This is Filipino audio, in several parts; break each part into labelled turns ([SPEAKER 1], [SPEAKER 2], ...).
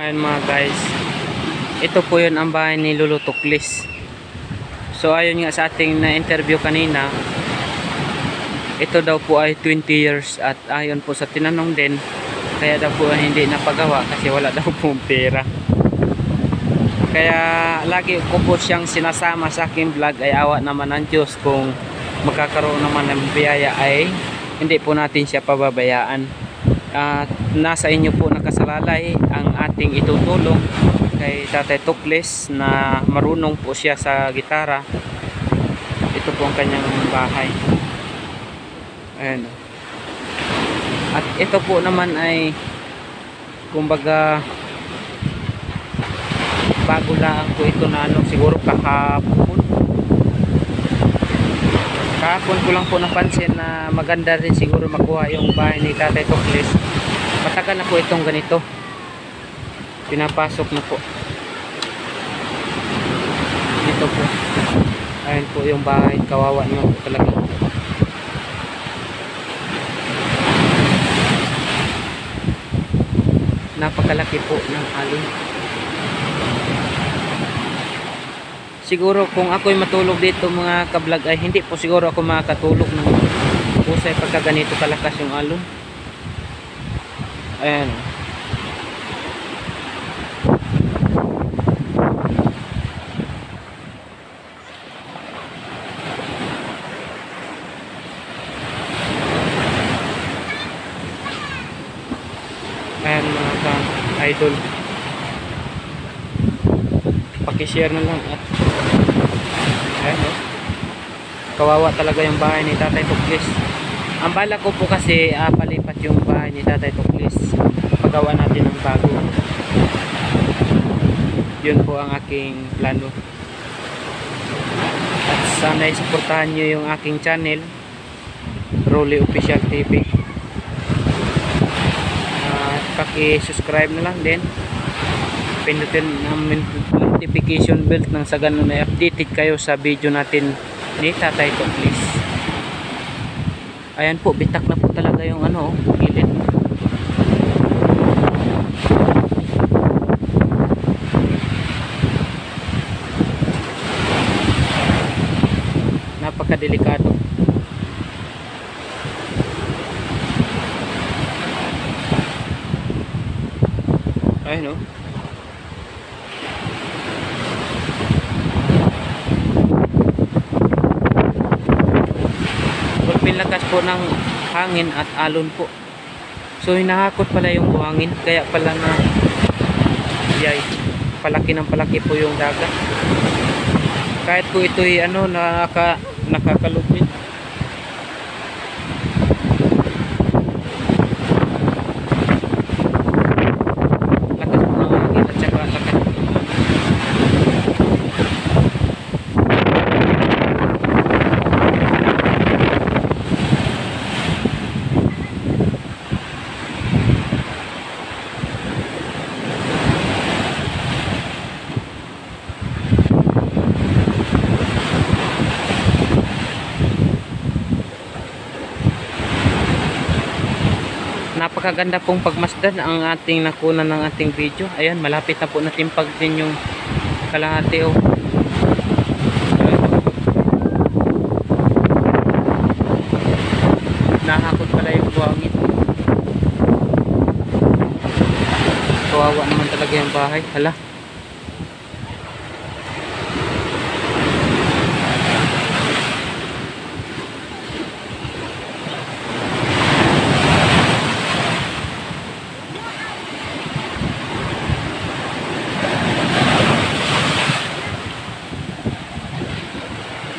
[SPEAKER 1] Ayan mga guys, ito po yun ang bahay ni Lolo Tuklis. So ayon nga sa ating na interview kanina, ito daw po ay 20 years at ayon po sa tinanong din, kaya daw po hindi napagawa kasi wala daw pong pera. Kaya lagi ko po siyang sinasama sa aking vlog, ay awa naman ng Diyos kung magkakaroon naman ng biyaya ay hindi po natin siya pababayaan. Nasa inyo po nakasalalay ang ating itutulong kay Tatay Tuklis na marunong po siya sa gitara. Ito po ang kanyang bahay. Ayan. At ito po naman ay kumbaga bago lang po ito na siguro kahapon ko lang po napansin na maganda rin siguro makuha yung bahay ni Tatay Tuklis. Matagal na po itong ganito, pinapasok na po dito po. Ayun po yung bahay, kawawa naman po talaga. Napakalaki po ng alon. Siguro kung ako'y matulog dito mga kablog ay hindi po siguro ako makakatulog ng pusay pagka ganito kalakas yung alon. Ayan. Ayan mga ka-idol, pakishare na lang at ayan, kawawa talaga yung bahay ni Tatay Tuklis. Ang bala ko po kasi palipat yung bahay ni Tatay Tuklis, pagawa natin ng bago. Yun po ang aking plano. At sana isuportahan nyo yung aking channel, Rolly Official TV. Paki-subscribe na lang din, pindutin ang notification bell nang sa ganun ay updated kayo sa video natin ni Tatay Tuklis. Ayan po, bitak na po talaga yung gilid. Napakadelikado. Ayun lakas po ng hangin at alon po. So hinahakot pala yung buhangin, kaya pala na palaki ng palaki po yung dagat. Kahit po ito'y nakakalupit. Lakas po ng hangin at saka lakas. Napakaganda pong pagmasdan ang ating nakunan ng ating video. Ayan, malapit na po natimpag din yung kalahati. Nahakot pala yung buhangin. Kawawa naman talaga yung bahay. Hala.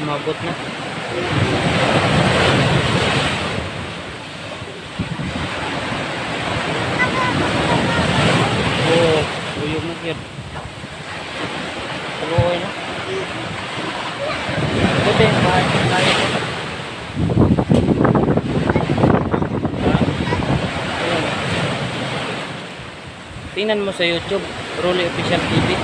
[SPEAKER 1] Mabot na. Uyog na yun. Tuloy na. Buti, bahay ko. Tingnan mo sa YouTube, Rolly Official TV.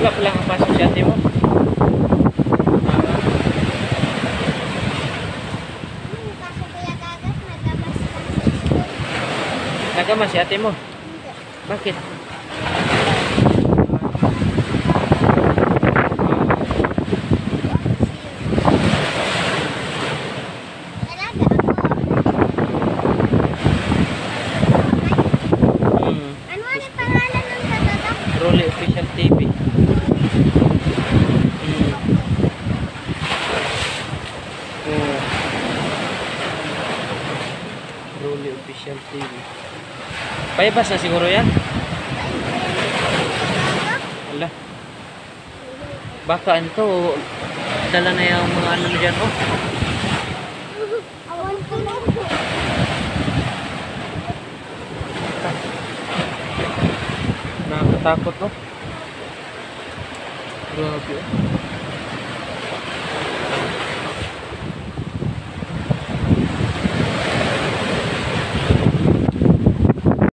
[SPEAKER 1] Wala pa lang ang pasok si ate mo.
[SPEAKER 2] Kaso kuya gagas, nagamas lang sa school.
[SPEAKER 1] Nagama si ate mo.
[SPEAKER 2] Hindi.
[SPEAKER 1] Bakit?
[SPEAKER 2] Talaga ako. Ano ang pangalan ng talaga?
[SPEAKER 1] Rolly Official TV. Oh. Rolly Official TV. Paibas na siguro yan. Ala. Baka ano to, dala na yung mga ano dyan, oh.
[SPEAKER 2] Awan ko lang.
[SPEAKER 1] Nakakatakot, oh. Grabe, oh.